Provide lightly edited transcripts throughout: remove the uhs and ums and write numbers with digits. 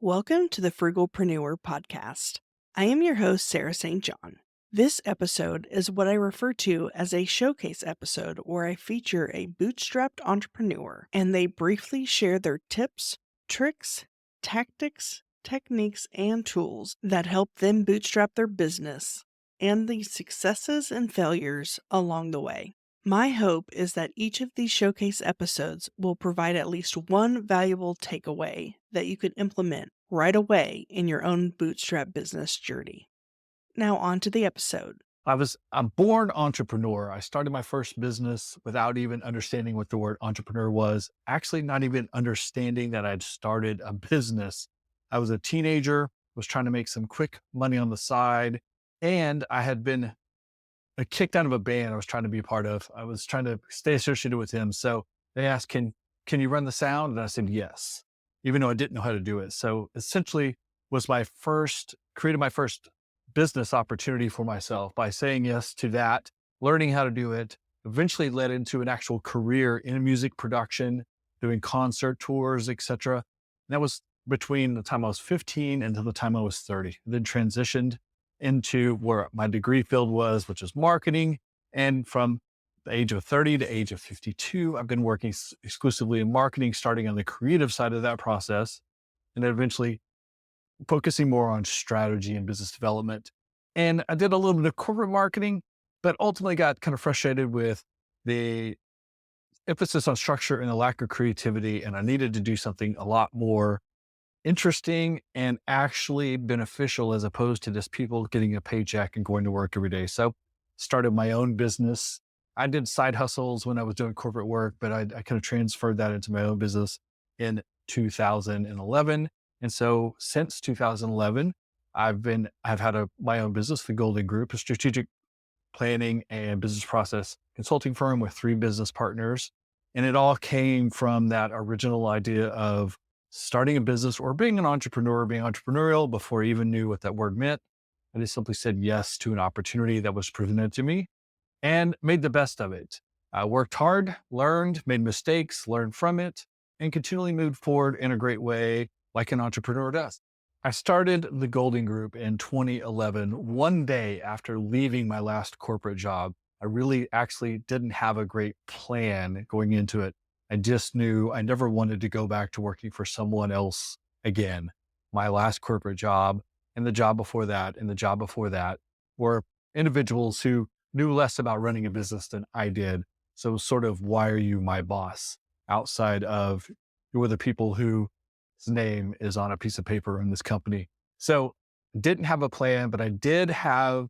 Welcome to the Frugalpreneur podcast. I am your host, Sarah St. John. This episode is what I refer to as a showcase episode where I feature a bootstrapped entrepreneur and they briefly share their tips, tricks, tactics, techniques, and tools that help them bootstrap their business and the successes and failures along the way. My hope is that each of these showcase episodes will provide at least one valuable takeaway that you can implement right away in your own bootstrap business journey. Now, on to the episode. I was a born entrepreneur. I started my first business without even understanding what the word entrepreneur was, actually not even understanding that I'd started a business. I was a teenager, was trying to make some quick money on the side, and I had been kicked out of a band I was trying to be a part of. I was trying to stay associated with him. So they asked, can you run the sound? And I said, yes, even though I didn't know how to do it. So essentially was created my first business opportunity for myself by saying yes to that, learning how to do it, eventually led into an actual career in music production, doing concert tours, etc. And that was between the time I was 15 until the time I was 30, then transitioned into where my degree field was, which is marketing. And from the age of 30 to age of 52, I've been working exclusively in marketing, starting on the creative side of that process, and then eventually focusing more on strategy and business development. And I did a little bit of corporate marketing, but ultimately got kind of frustrated with the emphasis on structure and the lack of creativity. And I needed to do something a lot more interesting and actually beneficial as opposed to just people getting a paycheck and going to work every day. So started my own business. I did side hustles when I was doing corporate work, but I kind of transferred that into my own business in 2011. And so since 2011, I've had my own business, the Golden Group, a strategic planning and business process consulting firm with 3 business partners. And it all came from that original idea of starting a business or being an entrepreneur, being entrepreneurial before I even knew what that word meant. I just simply said yes to an opportunity that was presented to me and made the best of it. I worked hard, learned, made mistakes, learned from it, and continually moved forward in a great way like an entrepreneur does. I started the Golden Group in 2011, one day after leaving my last corporate job. I really actually didn't have a great plan going into it. I just knew I never wanted to go back to working for someone else again. My last corporate job and the job before that and the job before that were individuals who knew less about running a business than I did. So it was sort of, why are you my boss? Outside of who are the people whose name is on a piece of paper in this company. So didn't have a plan, but I did have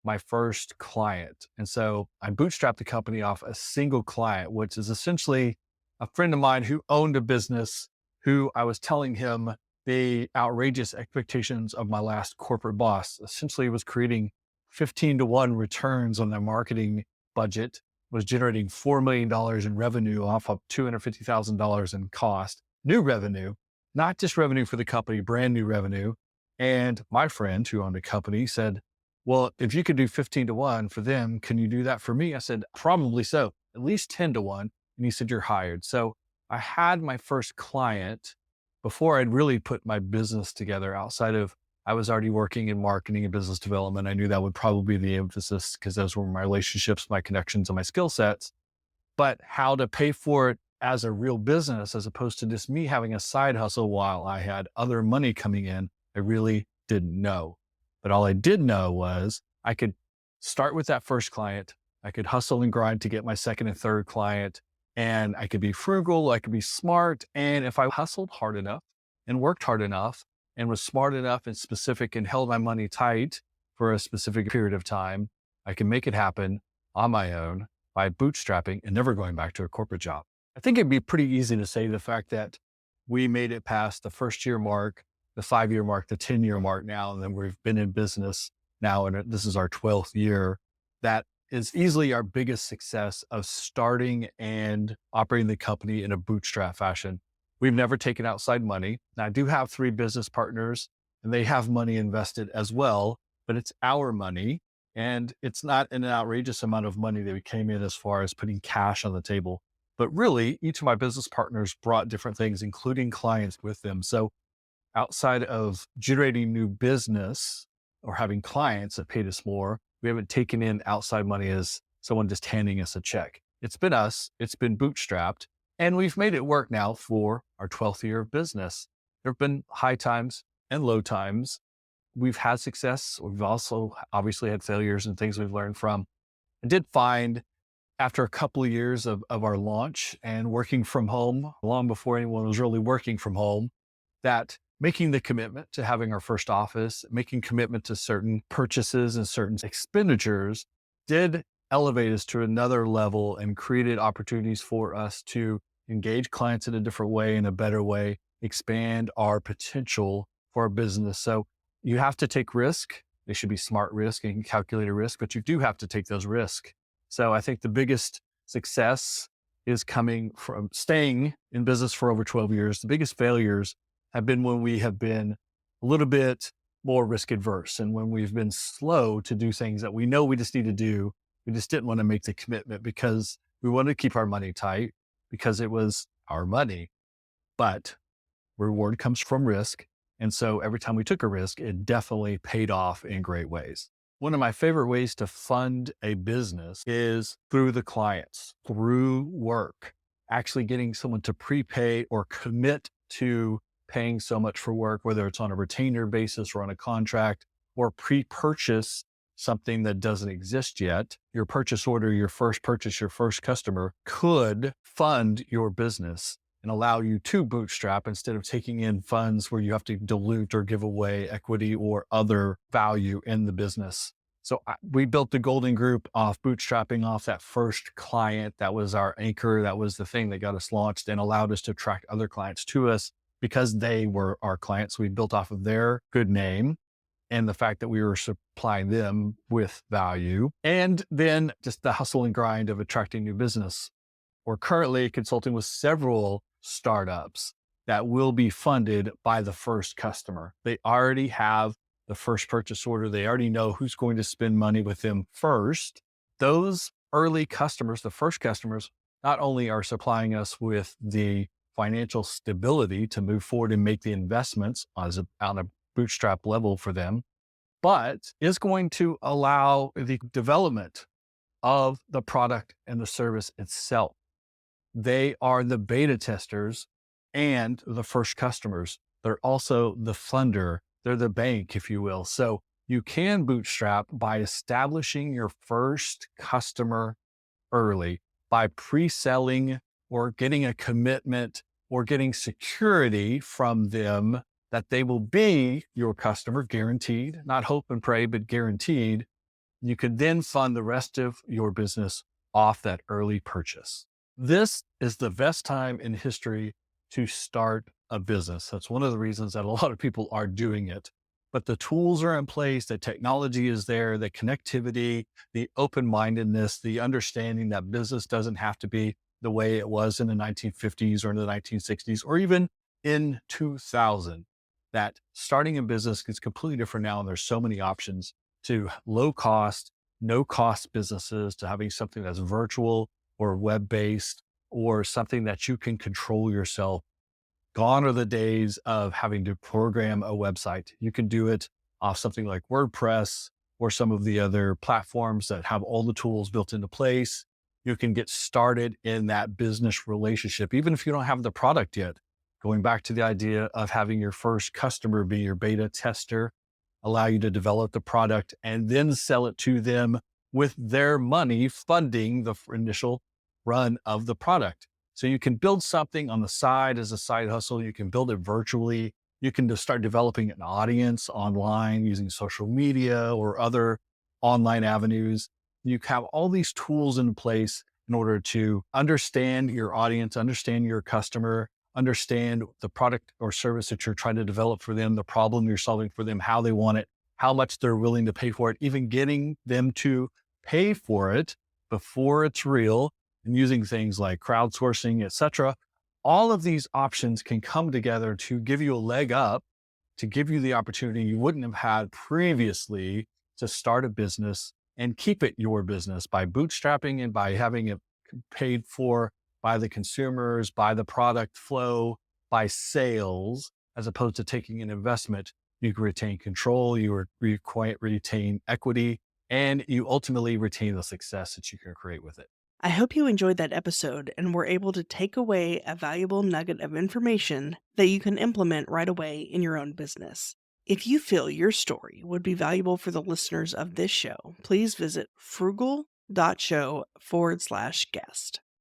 my first client. And so I bootstrapped the company off a single client, which is essentially a friend of mine who owned a business, who I was telling him the outrageous expectations of my last corporate boss. Essentially was creating 15-to-1 returns on their marketing budget, was generating $4 million in revenue off of $250,000 in cost, new revenue, not just revenue for the company, brand new revenue. And my friend who owned a company said, well, if you could do 15-to-1 for them, can you do that for me? I said, probably so, at least 10-to-1. And he said, you're hired. So I had my first client before I'd really put my business together. Outside of, I was already working in marketing and business development. I knew that would probably be the emphasis because those were my relationships, my connections, and my skill sets. But how to pay for it as a real business, as opposed to just me having a side hustle while I had other money coming in, I really didn't know. But all I did know was I could start with that first client. I could hustle and grind to get my second and third client. And I could be frugal, I could be smart. And if I hustled hard enough and worked hard enough and was smart enough and specific and held my money tight for a specific period of time, I can make it happen on my own by bootstrapping and never going back to a corporate job. I think it'd be pretty easy to say the fact that we made it past the first year mark, the 5-year mark, the 10-year mark now, and then we've been in business now, and this is our 12th year, that is easily our biggest success of starting and operating the company in a bootstrap fashion. We've never taken outside money. Now, I do have 3 business partners and they have money invested as well, but it's our money. And it's not an outrageous amount of money that we came in as far as putting cash on the table. But really, each of my business partners brought different things, including clients with them. So outside of generating new business or having clients that paid us more, we haven't taken in outside money as someone just handing us a check. It's been us, it's been bootstrapped, and we've made it work now for our 12th year of business. There have been high times and low times. We've had success. We've also obviously had failures and things we've learned from. I did find after a couple of years of our launch and working from home, long before anyone was really working from home, that making the commitment to having our first office, making commitment to certain purchases and certain expenditures did elevate us to another level and created opportunities for us to engage clients in a different way, in a better way, expand our potential for our business. So you have to take risk. They should be smart risk and calculated risk, but you do have to take those risks. So I think the biggest success is coming from staying in business for over 12 years. The biggest failures have been when we have been a little bit more risk adverse and when we've been slow to do things that we know we just need to do. We just didn't want to make the commitment because we wanted to keep our money tight because it was our money. But reward comes from risk. And so every time we took a risk, it definitely paid off in great ways. One of my favorite ways to fund a business is through the clients, through work, actually getting someone to prepay or commit to paying so much for work, whether it's on a retainer basis or on a contract, or pre-purchase something that doesn't exist yet. Your purchase order, your first purchase, your first customer could fund your business and allow you to bootstrap instead of taking in funds where you have to dilute or give away equity or other value in the business. So we built the Golden Group off bootstrapping off that first client. That was our anchor. That was the thing that got us launched and allowed us to attract other clients to us because they were our clients. We built off of their good name and the fact that we were supplying them with value. And then just the hustle and grind of attracting new business. We're currently consulting with several startups that will be funded by the first customer. They already have the first purchase order. They already know who's going to spend money with them first. Those early customers, the first customers, not only are supplying us with the financial stability to move forward and make the investments on a bootstrap level for them, but is going to allow the development of the product and the service itself. They are the beta testers and the first customers. They're also the funder. They're the bank, if you will. So you can bootstrap by establishing your first customer early, by pre-selling or getting a commitment or getting security from them that they will be your customer, guaranteed, not hope and pray, but guaranteed. You can then fund the rest of your business off that early purchase. This is the best time in history to start a business. That's one of the reasons that a lot of people are doing it. But the tools are in place, the technology is there, the connectivity, the open-mindedness, the understanding that business doesn't have to be the way it was in the 1950s or in the 1960s, or even in 2000. That starting a business is completely different now, and there's so many options to low cost, no cost businesses, to having something that's virtual or web-based or something that you can control yourself. Gone are the days of having to program a website. You can do it off something like WordPress or some of the other platforms that have all the tools built into place. You can get started in that business relationship, even if you don't have the product yet. Going back to the idea of having your first customer be your beta tester, allow you to develop the product and then sell it to them with their money funding the initial run of the product. So you can build something on the side as a side hustle. You can build it virtually. You can just start developing an audience online using social media or other online avenues. You have all these tools in place in order to understand your audience, understand your customer, understand the product or service that you're trying to develop for them, the problem you're solving for them, how they want it, how much they're willing to pay for it, even getting them to pay for it before it's real, and using things like crowdsourcing, et cetera. All of these options can come together to give you a leg up, to give you the opportunity you wouldn't have had previously to start a business and keep it your business by bootstrapping and by having it paid for by the consumers, by the product flow, by sales. as opposed to taking an investment. You can retain control, retain equity, and you ultimately retain the success that you can create with it. I hope you enjoyed that episode and were able to take away a valuable nugget of information that you can implement right away in your own business. If you feel your story would be valuable for the listeners of this show, please visit frugal.show/guest.